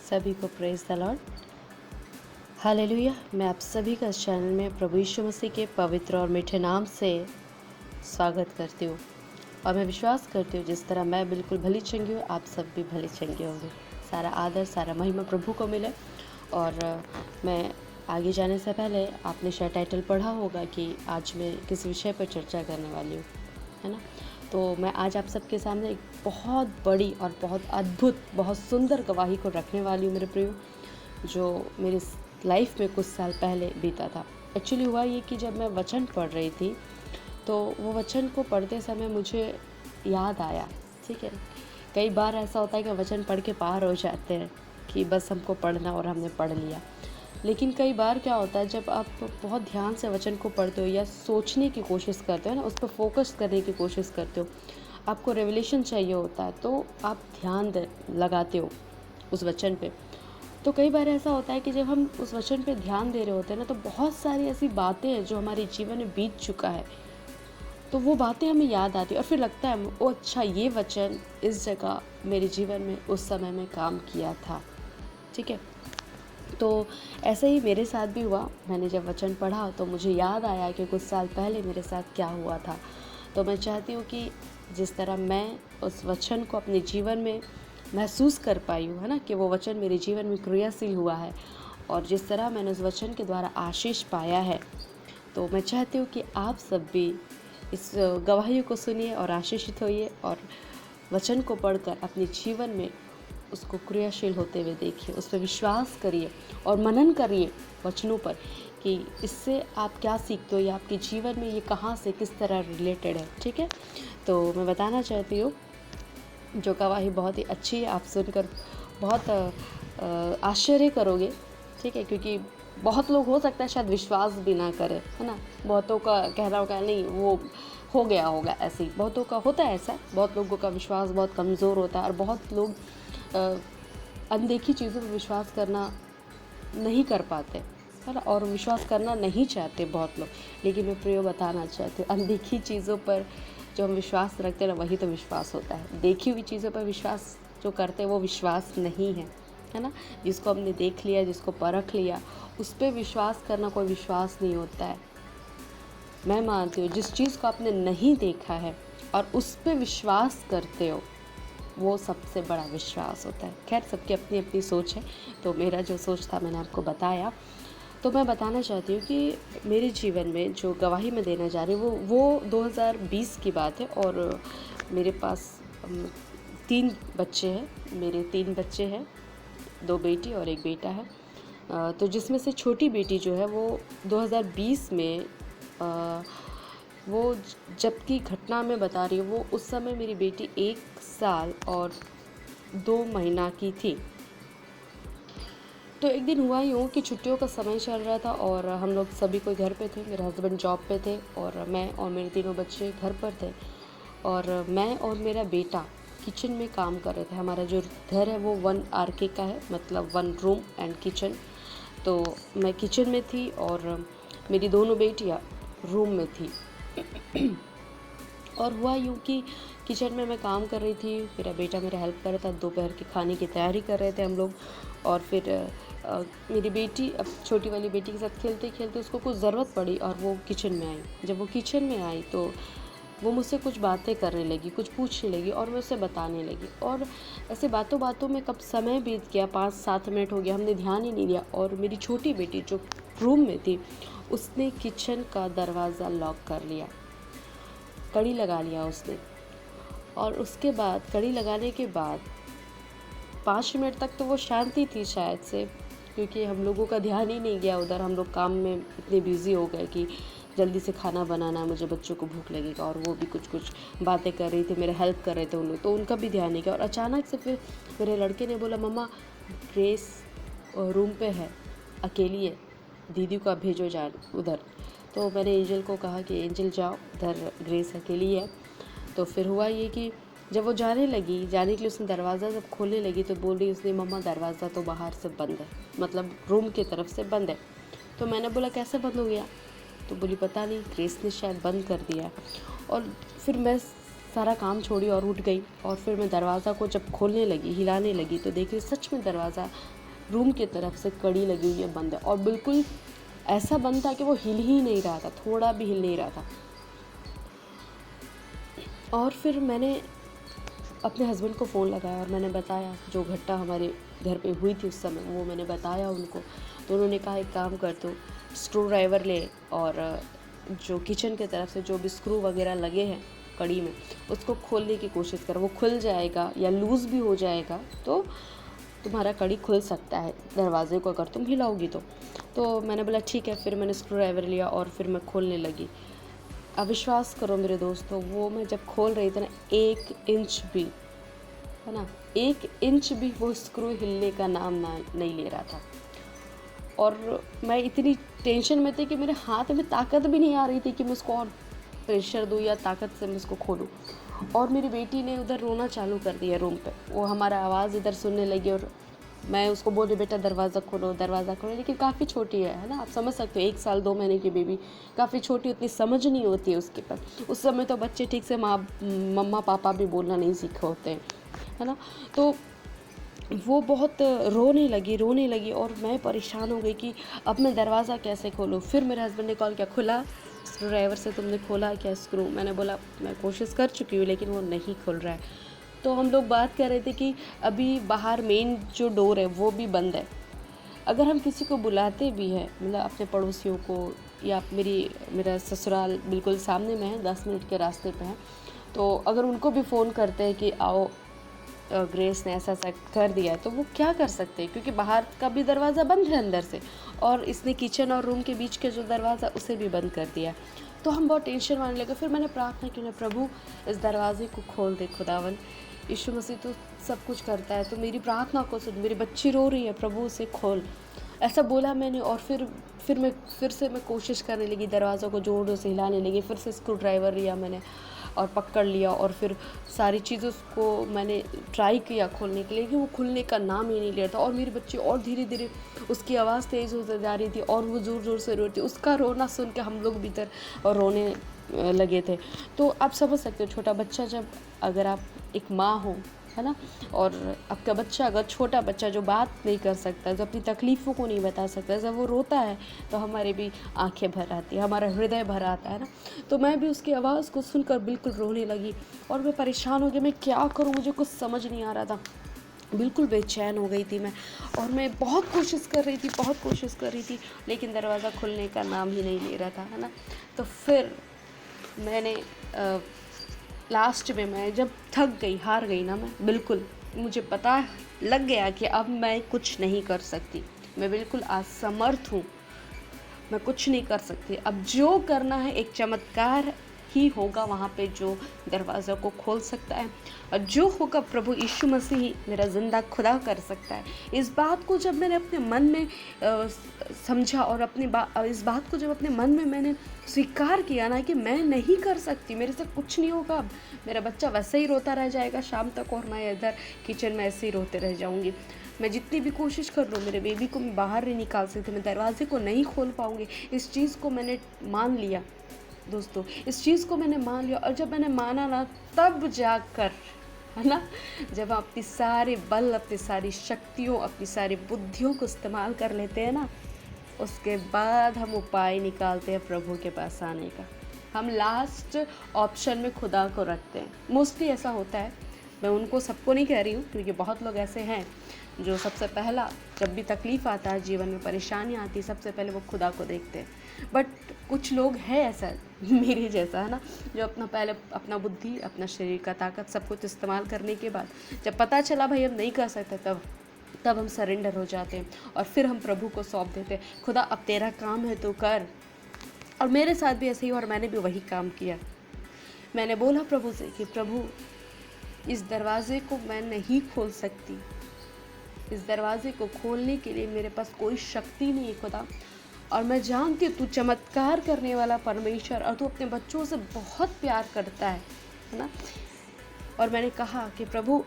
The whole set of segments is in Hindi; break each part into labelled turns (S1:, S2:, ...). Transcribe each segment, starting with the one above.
S1: सभी को प्रेज द लॉर्ड। हालेलुया। मैं आप सभी का इस चैनल में प्रभु यीशु मसीह के पवित्र और मीठे नाम से स्वागत करती हूँ और मैं विश्वास करती हूँ जिस तरह मैं बिल्कुल भली चंगी हूँ, आप सब भी भले चंगे होंगे। सारा आदर सारा महिमा प्रभु को मिले। और मैं आगे जाने से पहले आपने शायद टाइटल पढ़ा होगा कि आज मैं किस विषय पर चर्चा करने वाली हूँ, है ना। तो मैं आज आप सबके सामने एक बहुत बड़ी और बहुत अद्भुत, बहुत सुंदर गवाही को रखने वाली हूँ मेरे प्रियो, जो मेरे लाइफ में कुछ साल पहले बीता था। एक्चुअली हुआ ये कि जब मैं वचन पढ़ रही थी तो वो वचन को पढ़ते समय मुझे याद आया, ठीक है। कई बार ऐसा होता है कि वचन पढ़ के पार हो जाते हैं कि बस हमको पढ़ना और हमने पढ़ लिया। लेकिन कई बार क्या होता है, जब आप बहुत ध्यान से वचन को पढ़ते हो या सोचने की कोशिश करते हो ना, उस पर फोकस करने की कोशिश करते हो, आपको रेवलेशन चाहिए होता है, तो आप ध्यान लगाते हो उस वचन पे। तो कई बार ऐसा होता है कि जब हम उस वचन पे ध्यान दे रहे होते हैं ना, तो बहुत सारी ऐसी बातें हैं जो हमारे जीवन में बीत चुका है, तो वो बातें हमें याद आती है और फिर लगता है ओ अच्छा, ये वचन इस जगह मेरे जीवन में उस समय में काम किया था, ठीक है। तो ऐसे ही मेरे साथ भी हुआ। मैंने जब वचन पढ़ा तो मुझे याद आया कि कुछ साल पहले मेरे साथ क्या हुआ था। तो मैं चाहती हूँ कि जिस तरह मैं उस वचन को अपने जीवन में महसूस कर पाई हूँ, है ना, कि वो वचन मेरे जीवन में क्रियाशील हुआ है और जिस तरह मैंने उस वचन के द्वारा आशीष पाया है, तो मैं चाहती हूँ कि आप सब भी इस गवाही को सुनिए और आशीषित होइए और वचन को पढ़कर अपने जीवन में उसको क्रियाशील होते हुए देखिए, उस पर विश्वास करिए और मनन करिए वचनों पर कि इससे आप क्या सीखते हो या आपके जीवन में ये कहाँ से किस तरह रिलेटेड है, ठीक है। तो मैं बताना चाहती हूँ जो गवाही बहुत ही अच्छी है, आप सुनकर बहुत आश्चर्य करोगे, ठीक है, क्योंकि बहुत लोग हो सकता है शायद विश्वास भी ना करें, है ना। बहुतों का कहना होगा नहीं वो हो गया होगा, ऐसे ही बहुतों का होता है ऐसा। बहुत लोगों का विश्वास बहुत कमज़ोर होता है और बहुत लोग अनदेखी चीज़ों पर विश्वास करना नहीं कर पाते, है ना, और विश्वास करना नहीं चाहते बहुत लोग। लेकिन मैं प्रियो बताना चाहती हूँ, अनदेखी चीज़ों पर जो हम विश्वास रखते हैं ना, वही तो विश्वास होता है। देखी हुई चीज़ों पर विश्वास जो करते हैं वो विश्वास नहीं है ना। जिसको हमने देख लिया, जिसको परख लिया, उस पर विश्वास करना कोई विश्वास नहीं होता है। मैं मानती हूँ जिस चीज़ को आपने नहीं देखा है और उस पर विश्वास करते हो, वो सबसे बड़ा विश्वास होता है। खैर, सबकी अपनी अपनी सोच है, तो मेरा जो सोच था मैंने आपको बताया। तो मैं बताना चाहती हूँ कि मेरे जीवन में जो गवाही मैं देना चाह रही हूँ वो 2020 की बात है और मेरे पास 3 बच्चे हैं। मेरे 3 बच्चे हैं, 2 बेटी और 1 बेटा है। तो जिसमें से छोटी बेटी जो है वो 2020 में वो जबकि घटना में बता रही हूँ, वो उस समय मेरी बेटी 1 साल और 2 महीना की थी। तो एक दिन हुआ यूँ कि छुट्टियों का समय चल रहा था और हम लोग सभी कोई घर पे थे। मेरे हस्बैंड जॉब पे थे और मैं और मेरे तीनों बच्चे घर पर थे और मैं और मेरा बेटा किचन में काम कर रहे थे। हमारा जो घर है वो 1 RK का है, मतलब 1 रूम एंड किचन। तो मैं किचन में थी और मेरी दोनों बेटियाँ रूम में थी। और हुआ यूँ कि किचन में मैं काम कर रही थी, मेरा बेटा मेरा हेल्प कर रहा था, दोपहर के खाने की तैयारी कर रहे थे हम लोग। और फिर मेरी बेटी अब छोटी वाली बेटी के साथ खेलते खेलते उसको कुछ ज़रूरत पड़ी और वो किचन में आई। जब वो किचन में आई तो वो मुझसे कुछ बातें करने लगी, कुछ पूछने लगी और मैं उसे बताने लगी। और ऐसे बातों बातों में कब समय बीत गया, 5-7 मिनट हो गया, हमने ध्यान ही नहीं दिया। और मेरी छोटी बेटी जो रूम में थी, उसने किचन का दरवाज़ा लॉक कर लिया, कड़ी लगा लिया उसने। और उसके बाद कड़ी लगाने के बाद 5 मिनट तक तो वो शांति थी शायद से, क्योंकि हम लोगों का ध्यान ही नहीं गया उधर। हम लोग काम में इतने बिज़ी हो गए कि जल्दी से खाना बनाना है, मुझे बच्चों को भूख लगेगा, और वो भी कुछ कुछ बातें कर रही थी, मेरे हेल्प कर रहे थे उन लोग, तो उनका भी ध्यान नहीं गया। और अचानक से फिर मेरे लड़के ने बोला, मम्मा ग्रेस रूम पे है, अकेली है, दीदी को आप भेजो जा उधर। तो मैंने एंजल को कहा कि एंजल जाओ, उधर ग्रेस अकेली है। तो फिर हुआ ये कि जब वो जाने के लिए उसने दरवाज़ा जब खोलने लगी तो बोल रही उसने, मम्मा दरवाज़ा तो बाहर से बंद है, मतलब रूम की तरफ से बंद है। तो मैंने बोला कैसे बंद हो गया? तो बोली पता नहीं, ग्रेस ने शायद बंद कर दिया। और फिर मैं सारा काम छोड़ी और उठ गई। और फिर मैं दरवाज़ा को जब खोलने लगी, हिलाने लगी, तो देखी सच में दरवाज़ा रूम की तरफ से कड़ी लगी हुई है, बंद है। और बिल्कुल ऐसा बंद था कि वो हिल ही नहीं रहा था, थोड़ा भी हिल नहीं रहा था। और फिर मैंने अपने हस्बैंड को फ़ोन लगाया और मैंने बताया जो घटना हमारे घर पे हुई थी उस समय, वो मैंने बताया उनको। तो उन्होंने कहा एक काम कर, तो स्क्रू ड्राइवर ले और जो किचन की तरफ से जो भी स्क्रू वगैरह लगे हैं कड़ी में, उसको खोलने की कोशिश कर, वो खुल जाएगा या लूज़ भी हो जाएगा तो तुम्हारा कड़ी खुल सकता है दरवाजे को, अगर तुम हिलाओगी तो मैंने बोला ठीक है। फिर मैंने स्क्रू ड्राइवर लिया और फिर मैं खोलने लगी। अब विश्वास करो मेरे दोस्तों, वो मैं जब खोल रही थी ना, 1 इंच भी, है ना, 1 इंच भी वो स्क्रू हिलने का नाम नहीं ले रहा था। और मैं इतनी टेंशन में थी कि मेरे हाथ में ताकत भी नहीं आ रही थी कि मैं उसको और प्रेशर दूँ या ताकत से मैं उसको खोलूँ। और मेरी बेटी ने उधर रोना चालू कर दिया रूम पे, वो हमारा आवाज़ इधर सुनने लगी और मैं उसको बोली बेटा दरवाज़ा खोलो, लेकिन काफ़ी छोटी है ना, आप समझ सकते हो 1 साल 2 महीने की बेबी काफ़ी छोटी, उतनी समझ नहीं होती है उसके पास। उस समय तो बच्चे ठीक से मम्मा पापा भी बोलना नहीं सीखे होते हैं, है ना। तो वो बहुत रोने लगी और मैं परेशान हो गई कि अब मैं दरवाज़ा कैसे खोलूँ। फिर मेरे हस्बैंड ने कॉल किया, खुला स्क्रू ड्राइवर से तुमने खोला क्या स्क्रू? मैंने बोला मैं कोशिश कर चुकी हूँ लेकिन वो नहीं खुल रहा है। तो हम लोग बात कर रहे थे कि अभी बाहर मेन जो डोर है वो भी बंद है। अगर हम किसी को बुलाते भी हैं, मतलब अपने पड़ोसियों को, या मेरा ससुराल बिल्कुल सामने में है, 10 मिनट के रास्ते पे है, तो अगर उनको भी फ़ोन करते हैं कि आओ ग्रेस ने ऐसा कर दिया, तो वो क्या कर सकते हैं, क्योंकि बाहर का भी दरवाज़ा बंद है अंदर से, और इसने किचन और रूम के बीच के जो दरवाज़ा उसे भी बंद कर दिया। तो हम बहुत टेंशन मारने लगे। फिर मैंने प्रार्थना की, प्रभु इस दरवाजे को खोल दे खुदावन, यीशु मसीह तो सब कुछ करता है, तो मेरी प्रार्थना को सुन, मेरी बच्ची रो रही है, प्रभु उसे खोल, ऐसा बोला मैंने। और फिर से मैं कोशिश करने लगी, दरवाज़ा को जोर से हिलाने लगी, फिर से स्क्रू ड्राइवर लिया मैंने और पकड़ लिया, और फिर सारी चीज़ों को मैंने ट्राई किया खोलने के लिए, कि वो खुलने का नाम ही नहीं ले रहा था। और मेरी बच्ची और धीरे धीरे उसकी आवाज़ तेज़ होती जा रही थी और वो ज़ोर ज़ोर से रो रही थी। उसका रोना सुन के हम लोग भीतर और रोने लगे थे। तो आप समझ सकते हो, छोटा बच्चा जब, अगर आप एक माँ हो, है ना, और आपका बच्चा, अगर छोटा बच्चा जो बात नहीं कर सकता, जो अपनी तकलीफ़ों को नहीं बता सकता, जब वो रोता है तो हमारी भी आंखें भर आती है, हमारा हृदय भर आता है ना। तो मैं भी उसकी आवाज़ को सुनकर बिल्कुल रोने लगी और मैं परेशान हो गई, मैं क्या करूँ, मुझे कुछ समझ नहीं आ रहा था, बिल्कुल बेचैन हो गई थी मैं। और मैं बहुत कोशिश कर रही थी, लेकिन दरवाज़ा खुलने का नाम ही नहीं ले रहा था, है ना। तो फिर मैंने लास्ट में, मैं जब थक गई, हार गई ना, मैं बिल्कुल, मुझे पता लग गया कि अब मैं कुछ नहीं कर सकती, मैं बिल्कुल असमर्थ हूँ, मैं कुछ नहीं कर सकती। अब जो करना है, एक चमत्कार ही होगा वहाँ पे जो दरवाज़ा को खोल सकता है, और जो होगा प्रभु यीशु मसीह ही मेरा ज़िंदा खुदा कर सकता है। इस बात को जब मैंने अपने मन में समझा, और इस बात को जब अपने मन में मैंने स्वीकार किया ना कि मैं नहीं कर सकती, मेरे से कुछ नहीं होगा, अब मेरा बच्चा वैसे ही रोता रह जाएगा शाम तक, और मैं इधर किचन में ऐसे ही रोते रह जाऊँगी, मैं जितनी भी कोशिश कर लूँ मेरे बेबी को मैं बाहर नहीं निकाल सकती, मैं दरवाजे को नहीं खोल पाऊँगी। इस चीज़ को मैंने मान लिया दोस्तों, इस चीज़ को मैंने मान लिया। और जब मैंने माना ना, तब जाकर, है ना, जब आप अपनी सारे बल, अपनी सारी शक्तियों, अपनी सारी बुद्धियों को इस्तेमाल कर लेते हैं ना, उसके बाद हम उपाय निकालते हैं प्रभु के पास आने का। हम लास्ट ऑप्शन में खुदा को रखते हैं, मोस्टली ऐसा होता है। मैं उनको सबको नहीं कह रही हूँ, क्योंकि बहुत लोग ऐसे हैं जो सबसे पहला, जब भी तकलीफ़ आता है जीवन में, परेशानी आती है, सबसे पहले वो खुदा को देखते हैं। बट कुछ लोग हैं ऐसा, मेरे जैसा, है ना, जो पहले अपना बुद्धि, अपना शरीर का ताकत, सब कुछ इस्तेमाल करने के बाद जब पता चला भाई हम नहीं कर सकते, तब हम सरेंडर हो जाते हैं और फिर हम प्रभु को सौंप देते हैं, खुदा अब तेरा काम है तो कर। और मेरे साथ भी ऐसे ही, और मैंने भी वही काम किया। मैंने बोला प्रभु से कि प्रभु इस दरवाज़े को मैं नहीं खोल सकती, इस दरवाज़े को खोलने के लिए मेरे पास कोई शक्ति नहीं है खुदा, और मैं जानती हूँ तू चमत्कार करने वाला परमेश्वर, और तू अपने बच्चों से बहुत प्यार करता है ना। और मैंने कहा कि प्रभु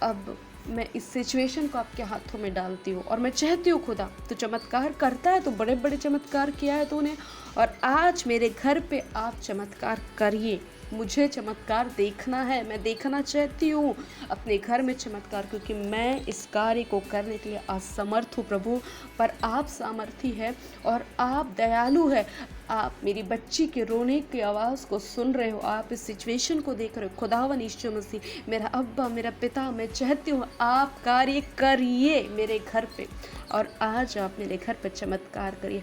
S1: अब मैं इस सिचुएशन को आपके हाथों में डालती हूँ, और मैं चाहती हूँ खुदा तू चमत्कार करता है, तो बड़े बड़े चमत्कार किया है तूने, और आज मेरे घर पे आप चमत्कार करिए, मुझे चमत्कार देखना है, मैं देखना चाहती हूँ अपने घर में चमत्कार, क्योंकि मैं इस कार्य को करने के लिए असमर्थ हूँ प्रभु, पर आप सामर्थी है और आप दयालु है। आप मेरी बच्ची के रोने की आवाज़ को सुन रहे हो, आप इस सिचुएशन को देख रहे हो। खुदावन यीशु मसीह, मेरा अब्बा, मेरा पिता, मैं चाहती हूँ आप कार्य करिए मेरे घर पे, और आज आप मेरे घर पे चमत्कार करिए।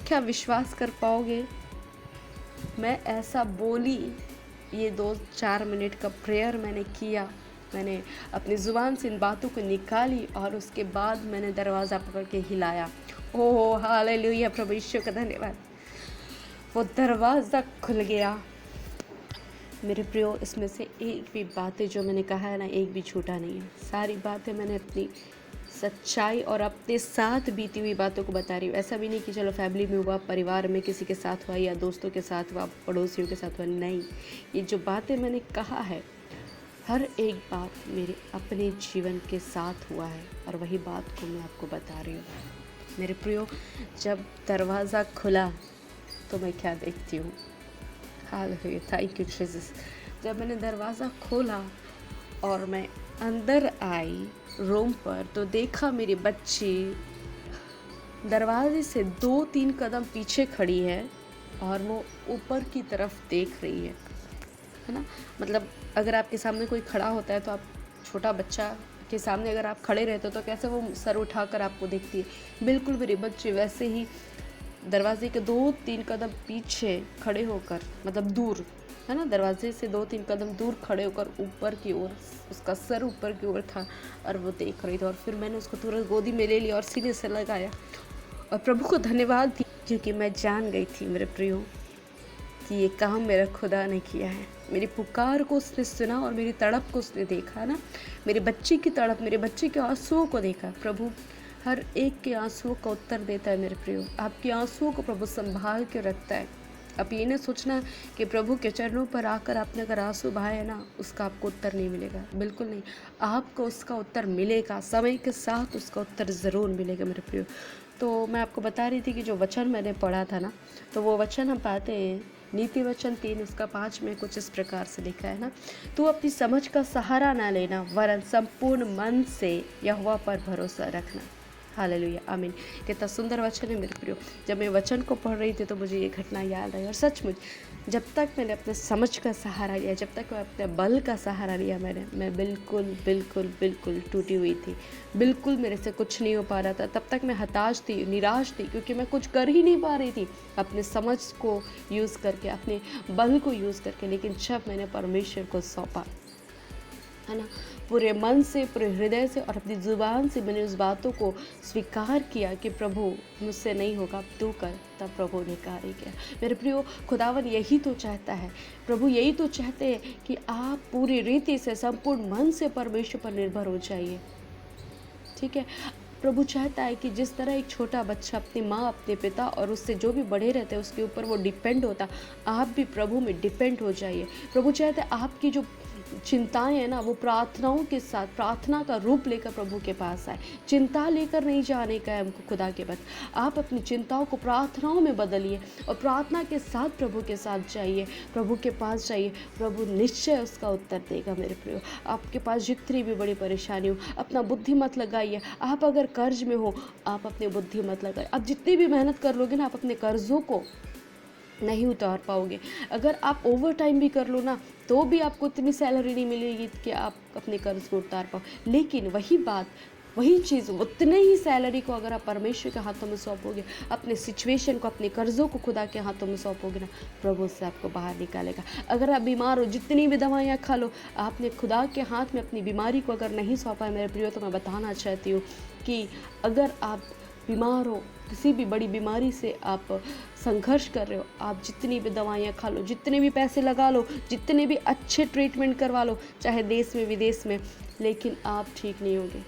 S1: क्या विश्वास कर पाओगे, मैं ऐसा बोली, ये 2-4 मिनट का प्रेयर मैंने किया, मैंने अपनी ज़ुबान से इन बातों को निकाली और उसके बाद मैंने दरवाज़ा पकड़ के हिलाया। ओह हालेलुया, प्रभु यीशु का धन्यवाद। वो दरवाज़ा खुल गया। मेरे प्रियो, इसमें से एक भी बातें जो मैंने कहा है ना, एक भी छूटा नहीं है। सारी बातें मैंने अपनी सच्चाई और अपने साथ बीती हुई बातों को बता रही हूँ। ऐसा भी नहीं कि चलो फैमिली में हुआ, परिवार में किसी के साथ हुआ, या दोस्तों के साथ हुआ, पड़ोसियों के साथ हुआ, नहीं। ये जो बातें मैंने कहा है, हर एक बात मेरे अपने जीवन के साथ हुआ है, और वही बात को मैं आपको बता रही हूँ। मेरे प्रियो, जब दरवाज़ा खुला तो मैं क्या देखती हूँ, हालेलुया, थैंक यू जीसस। जब मैंने दरवाज़ा खोला और मैं अंदर आई रूम पर, तो देखा मेरी बच्ची दरवाजे से 2-3 कदम पीछे खड़ी है और वो ऊपर की तरफ देख रही है ना। मतलब अगर आपके सामने कोई खड़ा होता है तो आप, छोटा बच्चा के सामने अगर आप खड़े रहते हो तो कैसे वो सर उठाकर आपको देखती है, बिल्कुल मेरी बच्ची वैसे ही दरवाजे के 2-3 कदम पीछे खड़े होकर, मतलब दूर है ना, दरवाजे से 2-3 कदम दूर खड़े होकर ऊपर की ओर, उसका सर ऊपर की ओर था और वो देख रही थी। और फिर मैंने उसको तुरंत गोदी में ले लिया और सीने से लगाया, और प्रभु को धन्यवाद दी, क्योंकि मैं जान गई थी मेरे प्रियो कि ये काम मेरा खुदा ने किया है। मेरी पुकार को उसने सुना और मेरी तड़प को उसने देखा ना, मेरी बच्ची की तड़प, मेरे बच्चे के आंसुओं को देखा। प्रभु हर एक के आंसुओं का उत्तर देता है मेरे प्रियो। आपके आंसुओं को प्रभु संभाल के रखता है। आप ये नहीं सोचना कि प्रभु के चरणों पर आकर आपने अगर आंसू बहाए ना, उसका आपको उत्तर नहीं मिलेगा, बिल्कुल नहीं। आपको उसका उत्तर मिलेगा, समय के साथ उसका उत्तर ज़रूर मिलेगा मेरे प्रियो। तो मैं आपको बता रही थी कि जो वचन मैंने पढ़ा था ना, तो वो वचन हम पाते हैं नीति वचन 3 उसका 5 में कुछ इस प्रकार से लिखा है ना, तू अपनी समझ का सहारा ना लेना, वरन संपूर्ण मन से यहोवा पर भरोसा रखना। हालेलुया, आमीन। कितना सुंदर वचन है मेरे प्रियो। जब मैं वचन को पढ़ रही थी तो मुझे ये घटना याद आई, और सचमुच जब तक मैंने अपने समझ का सहारा लिया, जब तक मैं अपने बल का सहारा लिया, मैं बिल्कुल बिल्कुल बिल्कुल टूटी हुई थी, बिल्कुल मेरे से कुछ नहीं हो पा रहा था। तब तक मैं हताश थी, निराश थी, क्योंकि मैं कुछ कर ही नहीं पा रही थी अपने समझ को यूज़ करके, अपने बल को यूज़ करके। लेकिन जब मैंने परमेश्वर को सौंपा, है ना, पूरे मन से, पूरे हृदय से और अपनी ज़ुबान से मैंने उस बातों को स्वीकार किया कि प्रभु मुझसे नहीं होगा, तू कर, तब प्रभु ने कार्य किया। मेरे प्रियो, खुदावन यही तो चाहता है, प्रभु यही तो चाहते हैं कि आप पूरी रीति से, संपूर्ण मन से परमेश्वर पर निर्भर हो जाइए। ठीक है, प्रभु चाहता है कि जिस तरह एक छोटा बच्चा अपनी माँ, अपने पिता और उससे जो भी बड़े रहते हैं उसके ऊपर वो डिपेंड होता, आप भी प्रभु में डिपेंड हो जाइए। प्रभु चाहता है आपकी जो चिंताएं हैं ना, वो प्रार्थनाओं के साथ, प्रार्थना का रूप लेकर प्रभु के पास आए। चिंता लेकर नहीं जाने का है हमको खुदा के पास, आप अपनी चिंताओं को प्रार्थनाओं में बदलिए और प्रार्थना के साथ प्रभु के साथ जाइए, प्रभु के पास जाइए। प्रभु निश्चय उसका उत्तर देगा मेरे प्रियो। आपके पास जितनी भी बड़ी परेशानी हो, अपना बुद्धि मत लगाइए। आप अगर कर्ज में हो, आप अपनी बुद्धि मत लगाइए। आप जितनी भी मेहनत कर लोगे ना, आप अपने कर्जों को नहीं उतार पाओगे। अगर आप ओवर टाइम भी कर लो ना, तो भी आपको इतनी सैलरी नहीं मिलेगी कि आप अपने कर्ज को उतार पाओ। लेकिन वही बात, वही चीज़, उतने ही सैलरी को अगर आप परमेश्वर के हाथों में सौंपोगे, अपने सिचुएशन को, अपने कर्जों को खुदा के हाथों में सौंपोगे ना, प्रभु उससे आपको बाहर निकालेगा। अगर आप बीमार हो, जितनी भी दवाइयाँ खा लो, आपने खुदा के हाथ में अपनी बीमारी को अगर नहीं सौंपा है मेरे प्रियो, तो मैं बताना चाहती हूँ कि अगर आप बीमार हो, किसी भी बड़ी बीमारी से आप संघर्ष कर रहे हो, आप जितनी भी दवाइयाँ खा लो, जितने भी पैसे लगा लो, जितने भी अच्छे ट्रीटमेंट करवा लो, चाहे देश में विदेश में, लेकिन आप ठीक नहीं होगे।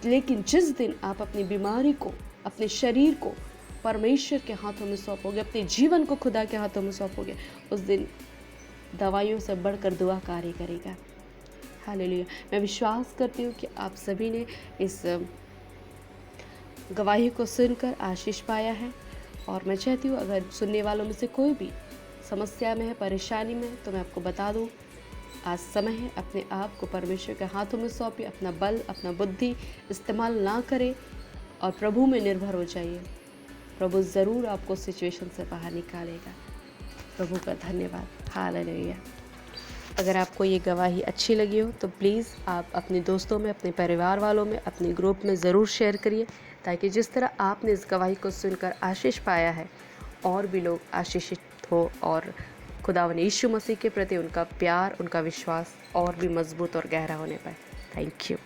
S1: लेकिन जिस दिन आप अपनी बीमारी को, अपने शरीर को परमेश्वर के हाथों में सौंपोगे, अपने जीवन को खुदा के हाथों में सौंपोगे, उस दिन दवाइयों से बढ़कर दुआ कार्य करेगा। हालेलुया। मैं विश्वास करती हूँ कि आप सभी ने इस गवाही को सुनकर आशीष पाया है, और मैं चाहती हूँ अगर सुनने वालों में से कोई भी समस्या में है, परेशानी में है, तो मैं आपको बता दूँ, आज समय है अपने आप को परमेश्वर के हाथों में सौंपिए। अपना बल, अपना बुद्धि इस्तेमाल ना करें और प्रभु में निर्भर हो जाइए। प्रभु ज़रूर आपको सिचुएशन से बाहर निकालेगा। प्रभु का धन्यवाद। हालेलुया। अगर आपको ये गवाही अच्छी लगी हो तो प्लीज़ आप अपने दोस्तों में, अपने परिवार वालों में, अपने ग्रुप में ज़रूर शेयर करिए, ताकि जिस तरह आपने इस गवाही को सुनकर आशीष पाया है, और भी लोग आशीषित हो और खुदावन यीशु मसीह के प्रति उनका प्यार, उनका विश्वास और भी मजबूत और गहरा होने पाए। Thank you.